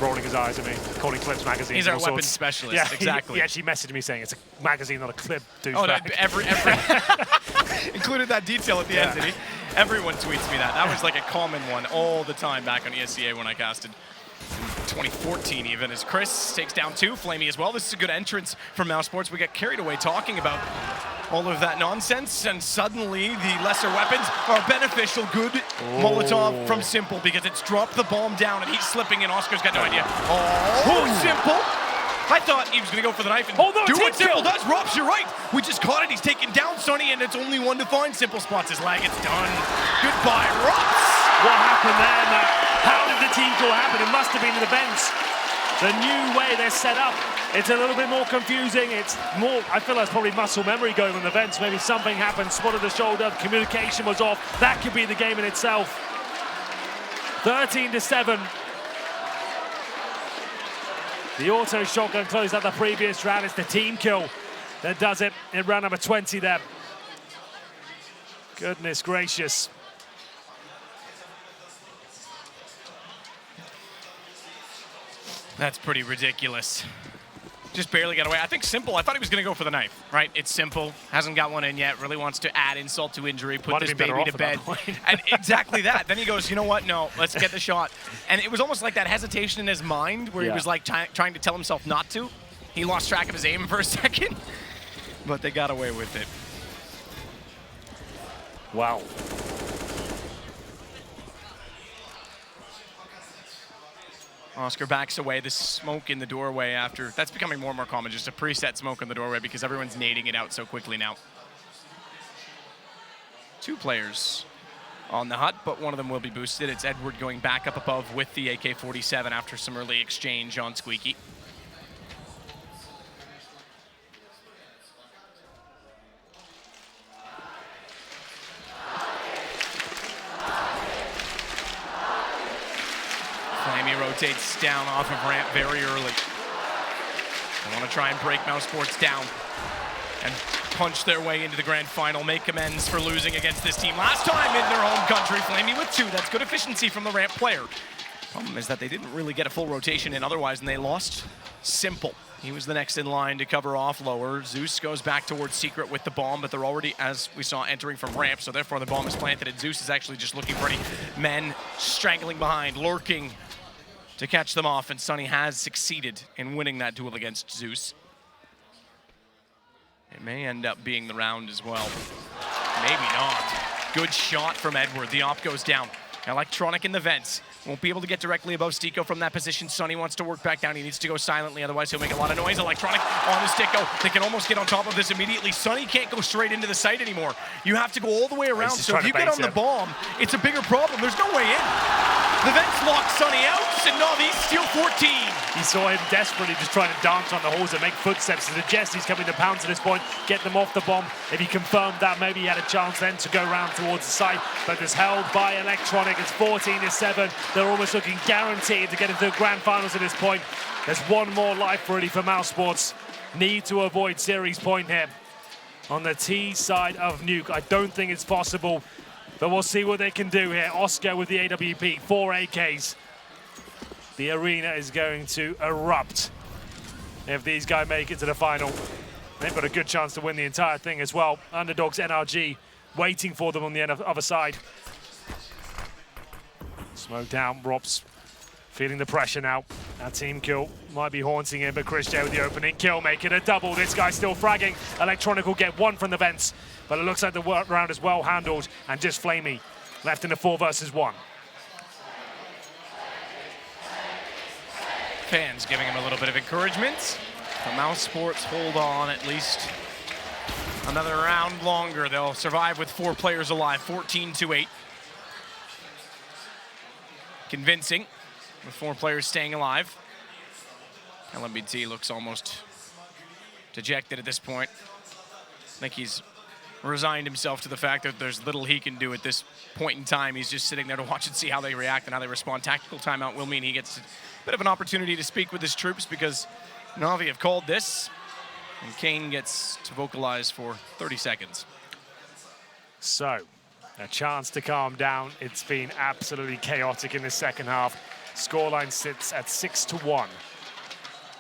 rolling his eyes at me, calling clips magazine. He's our weapons specialist. Yeah, exactly. He actually messaged me saying it's a magazine, not a clip, douchebag. Oh, no, every included that detail at the end, did he? Everyone tweets me that. That was like a common one all the time back on ESCA when I casted. In 2014 even, as Chris takes down 2, Flamey as well. This is a good entrance from mousesports. We got carried away talking about all of that nonsense, and suddenly the lesser weapons are beneficial. Good Molotov from Simple, because it's dropped the bomb down and he's slipping and Oscar's got no idea. Oh, Simple! I thought he was going to go for the knife and do what Simple does. Robs, you're right. We just caught it. He's taking down Sonny, and it's only one to find. Simple spots his lag. It's done. Goodbye, Robs. What happened there, Matt? How did the team call happen? It must have been the vents. The new way they're set up, it's a little bit more confusing. It's more, I feel that's probably muscle memory going on the vents. Maybe something happened, spotted the shoulder, communication was off. That could be the game in itself. 13-7. The auto shotgun closed out the previous round. It's the team kill that does it in round number 20 there. Goodness gracious. That's pretty ridiculous. Just barely got away. I think Simple, I thought he was going to go for the knife, right? It's Simple, hasn't got one in yet, really wants to add insult to injury, put this baby to bed. And exactly that. Then he goes, you know what? No, let's get the shot. And it was almost like that hesitation in his mind where he was like trying to tell himself not to. He lost track of his aim for a second, but they got away with it. Wow. Oscar backs away, the smoke in the doorway after. That's becoming more and more common, just a preset smoke in the doorway because everyone's nading it out so quickly now. 2 players on the hut, but one of them will be boosted. It's Edward going back up above with the AK-47 after some early exchange on Squeaky. Flamey rotates down off of ramp very early. They want to try and break mousesports down and punch their way into the grand final, make amends for losing against this team last time in their home country. Flamey with 2. That's good efficiency from the ramp player. Problem is that they didn't really get a full rotation in otherwise, and they lost Simple. He was the next in line to cover off lower. Zeus goes back towards Secret with the bomb, but they're already, as we saw, entering from ramp, so therefore the bomb is planted, and Zeus is actually just looking for any men strangling behind, lurking to catch them off, and Sonny has succeeded in winning that duel against Zeus. It may end up being the round as well. Maybe not. Good shot from Edward. The op goes down. Electronic in the vents. Won't be able to get directly above Stico from that position. Sonny wants to work back down. He needs to go silently, otherwise he'll make a lot of noise. Electronic on the Stico. They can almost get on top of this immediately. Sonny can't go straight into the site anymore. You have to go all the way around. So if you get on the bomb, it's a bigger problem. There's no way in. The vents lock Sonny out, and Navi steal 14. He saw him desperately just trying to dance on the halls and make footsteps to suggest he's coming to pounce at this point, get them off the bomb. If he confirmed that, maybe he had a chance then to go round towards the site, but it's held by Electronic. It's 14-7. They're almost looking guaranteed to get into the grand finals at this point. There's one more life really for mousesports. Need to avoid series point here on the T side of Nuke. I don't think it's possible, but we'll see what they can do here. Oscar with the AWP, 4 AKs. The arena is going to erupt if these guys make it to the final. They've got a good chance to win the entire thing as well. Underdogs NRG waiting for them on the other side. Smoke down, Rob's feeling the pressure now. That team kill might be haunting him, but Chris J with the opening kill, making a double. This guy's still fragging. Electronic will get one from the vents, but it looks like the round is well handled, and just Flamey left in the 4 versus 1. Fans giving him a little bit of encouragement. The mousesports hold on at least another round longer. They'll survive with 4 players alive, 14-8. Convincing, with 4 players staying alive. LMBT looks almost dejected at this point. I think he's resigned himself to the fact that there's little he can do at this point in time. He's just sitting there to watch and see how they react and how they respond. Tactical timeout will mean he gets a bit of an opportunity to speak with his troops because Navi have called this, and Kane gets to vocalize for 30 seconds. So, a chance to calm down. It's been absolutely chaotic in the second half. Scoreline sits at 6-1.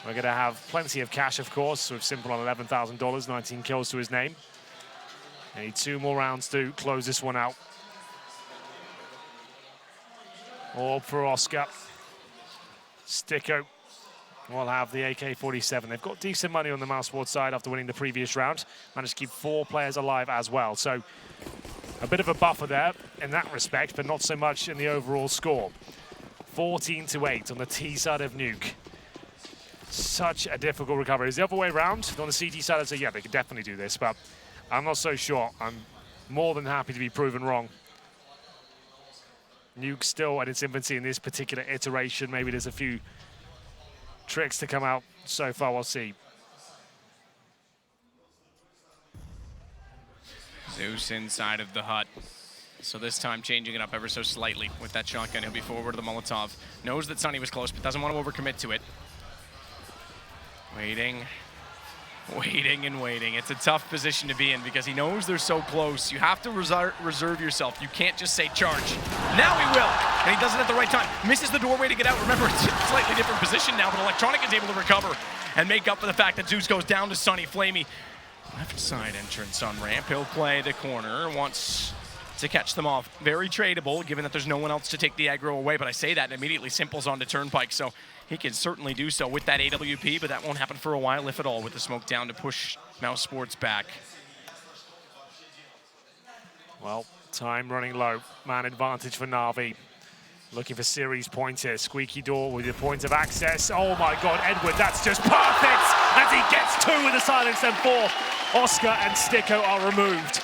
We're going to have plenty of cash, of course, with Simple on $11,000, 19 kills to his name. They need 2 more rounds to close this one out. All for Oscar. Stico will have the AK-47. They've got decent money on the mousesports side after winning the previous round. Managed to keep 4 players alive as well. So a bit of a buffer there in that respect, but not so much in the overall score. 14-8 on the T side of Nuke. Such a difficult recovery. It's the other way around. On the CT side, I'd say, yeah, they could definitely do this, but I'm not so sure. I'm more than happy to be proven wrong. Nuke still at its infancy in this particular iteration. Maybe there's a few tricks to come out. So far, we'll see. Zeus inside of the hut. So this time changing it up ever so slightly with that shotgun. He'll be forward to the Molotov. Knows that Sonny was close, but doesn't want to overcommit to it. Waiting, waiting and waiting. It's a tough position to be in because he knows they're so close. You have to reserve yourself. You can't just say charge. Now he will, and he does it at the right time. Misses the doorway to get out. Remember, it's a slightly different position now, but Electronic is able to recover and make up for the fact that Zeus goes down to Sonny. Flamey, left side entrance on ramp. He'll play the corner, wants to catch them off. Very tradable, given that there's no one else to take the aggro away, but I say that and immediately Simple's on to Turnpike, so he can certainly do so with that AWP, but that won't happen for a while, if at all, with the smoke down to push mousesports back. Well, time running low. Man advantage for Navi. Looking for series points here. Squeaky door with the point of access. Oh my God, Edward, that's just perfect! As he gets 2 with the silence and 4. Oscar and Stico are removed.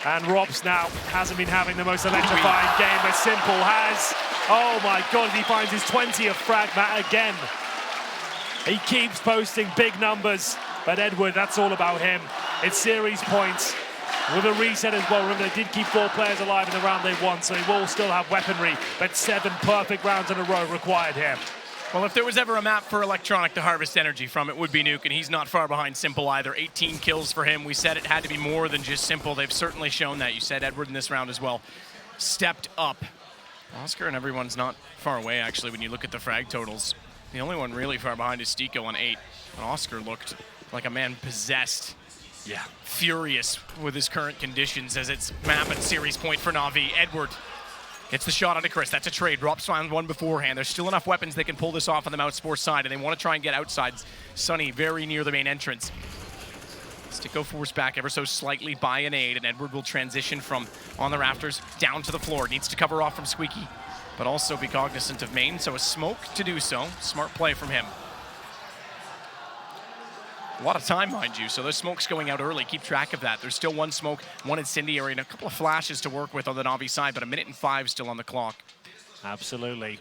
And Robs now hasn't been having the most electrifying game, but Simple has. Oh my God, he finds his 20th fragment again. He keeps posting big numbers, but Edward, that's all about him. It's series points with a reset as well. Remember, they did keep 4 players alive in the round they won, so he will still have weaponry, but 7 perfect rounds in a row required here. Well, if there was ever a map for Electronic to harvest energy from, it would be Nuke, and he's not far behind Simple either. 18 kills for him. We said it had to be more than just Simple. They've certainly shown that. You said Edward in this round as well. Stepped up. Oscar and everyone's not far away, actually, when you look at the frag totals. The only one really far behind is Stico on 8. And Oscar looked like a man possessed. Yeah. Furious with his current conditions as it's map and series point for Navi. Edward gets the shot onto Chris. That's a trade. Drops found one beforehand. There's still enough weapons they can pull this off on the mousesports side, and they want to try and get outside. Sonny very near the main entrance. Sticko forced back ever so slightly by an aid, and Edward will transition from on the rafters down to the floor. Needs to cover off from Squeaky, but also be cognizant of main, so a smoke to do so. Smart play from him. A lot of time, mind you, so those smokes going out early. Keep track of that. There's still one smoke, one incendiary, and a couple of flashes to work with on the Navi side, but 1:05 still on the clock. Absolutely.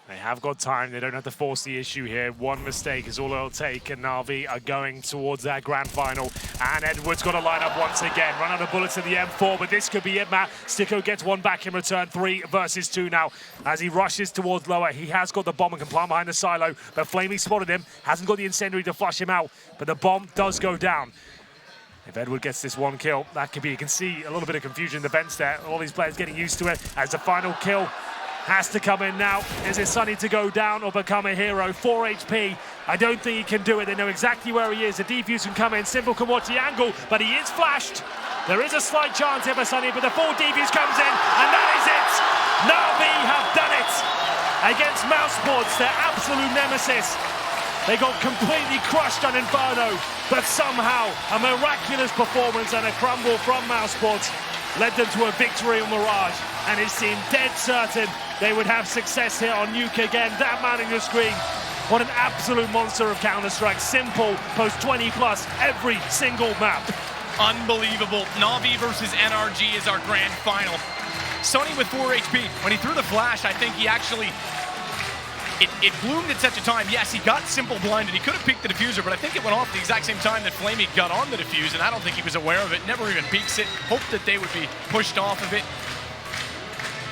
They have got time. They don't have to force the issue here. One mistake is all it'll take, and Navi are going towards that grand final. And Edward's got to line up once again. Run out of bullets in the M4, but this could be it, Matt. Sticko gets one back in return. 3 versus 2 now. As he rushes towards lower, he has got the bomb and can plant behind the silo, but Flamey spotted him. Hasn't got the incendiary to flush him out, but the bomb does go down. If Edward gets this one kill, that could be, you can see a little bit of confusion in the vents there. All these players getting used to it as the final kill has to come in now. Is it Sunny to go down or become a hero? 4 HP. I don't think he can do it. They know exactly where he is. The defuse can come in. Simple can watch the angle, but he is flashed. There is a slight chance here for Sunny, but the full defuse comes in, and that is it. Navi have done it against mousesports, their absolute nemesis. They got completely crushed on Inferno, but somehow a miraculous performance and a crumble from mousesports led them to a victory on Mirage, and it seemed dead certain they would have success here on Nuke again. That man on your screen, what an absolute monster of Counter-Strike. Simple, post 20 plus every single map. Unbelievable. Navi versus NRG is our grand final. Sonny with 4 HP. When he threw the flash, I think he actually... It bloomed at such a time. Yes, he got Simple blinded. He could have peeked the diffuser, but I think it went off at the exact same time that Flamey got on the diffuse, and I don't think he was aware of it. Never even peeks it. Hoped that they would be pushed off of it.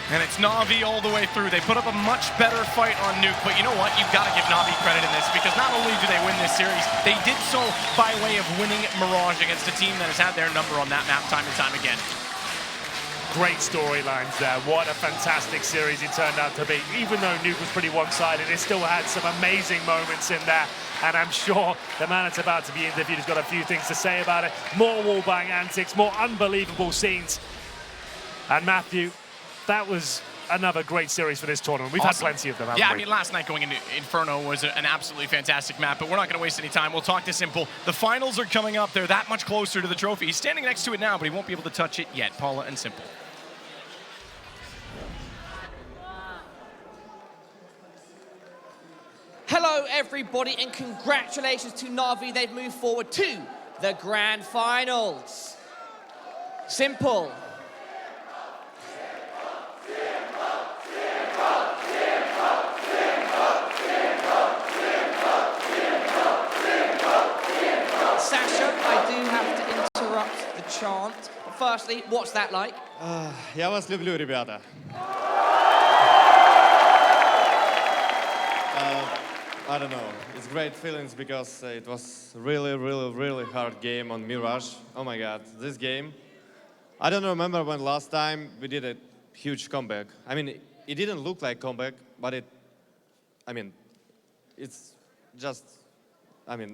And it's Navi all the way through. They put up a much better fight on Nuke, but you know what? You've got to give Navi credit in this, because not only do they win this series, they did so by way of winning Mirage against a team that has had their number on that map time and time again. Great storylines there. What a fantastic series it turned out to be. Even though Nuke was pretty one-sided, it still had some amazing moments in there. And I'm sure the man that's about to be interviewed has got a few things to say about it. More wallbang antics, more unbelievable scenes. And Matthew, that was another great series for this tournament. We've had plenty of them, haven't we? Yeah, I mean, last night going into Inferno was an absolutely fantastic map, but we're not going to waste any time. We'll talk to Simple. The finals are coming up. They're that much closer to the trophy. He's standing next to it now, but he won't be able to touch it yet. Paula and Simple. Hello, everybody, and congratulations to Navi. They've moved forward to the grand finals. Simple. Sasha, I do have to interrupt the chant. But firstly, what's that like? Я вас люблю, ребята. I don't know. It's great feelings because it was really hard game on Mirage. Oh my God, this game. I don't remember when last time we did a huge comeback. I mean, it didn't look like comeback, but it's just, I don't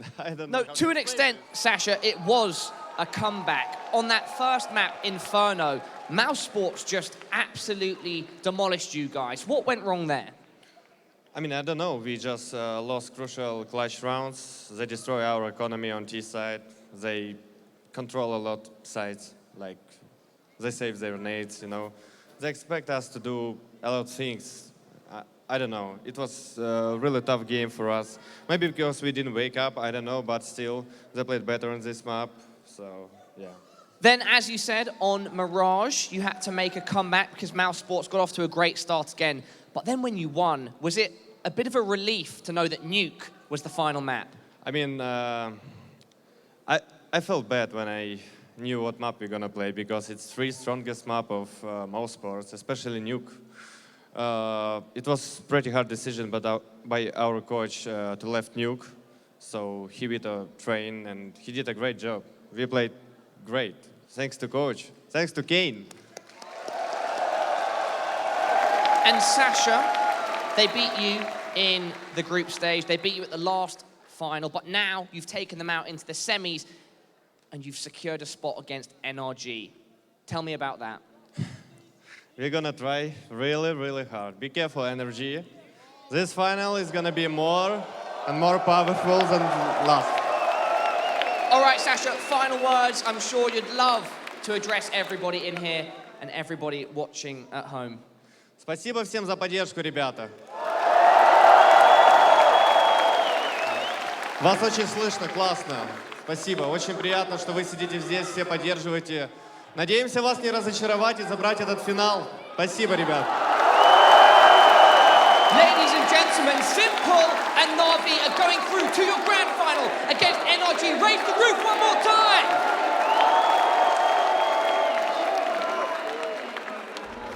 know. No, to an extent, Sasha, it was a comeback. On that first map, Inferno, mousesports just absolutely demolished you guys. What went wrong there? I don't know. We just lost crucial clutch rounds. They destroy our economy on T side. They control a lot sides. Like, they save their nades, you know. They expect us to do a lot of things. I don't know. It was a really tough game for us. Maybe because we didn't wake up, I don't know, but still, they played better on this map, so, yeah. Then, as you said, on Mirage, you had to make a comeback because mousesports got off to a great start again. But then when you won, was it a bit of a relief to know that Nuke was the final map? I felt bad when I knew what map we're gonna play because it's 3 strongest map of mousesports, especially Nuke. It was pretty hard decision by our coach to left Nuke, so he beat a train and he did a great job. We played great. Thanks to coach. Thanks to Kane. And Sasha, they beat you in the group stage. They beat you at the last final, but now you've taken them out into the semis and you've secured a spot against NRG. Tell me about that. We're gonna try really hard. Be careful, NRG. This final is gonna be more and more powerful than last. All right, Sasha, final words. I'm sure you'd love to address everybody in here and everybody watching at home. Спасибо всем за поддержку, ребята. Вас очень слышно, классно. Спасибо. Очень приятно, что вы сидите здесь, все поддерживаете. Надеемся вас не разочаровать и забрать этот финал. Спасибо, ребят. Ladies and gentlemen, Simple and Navi are going through to your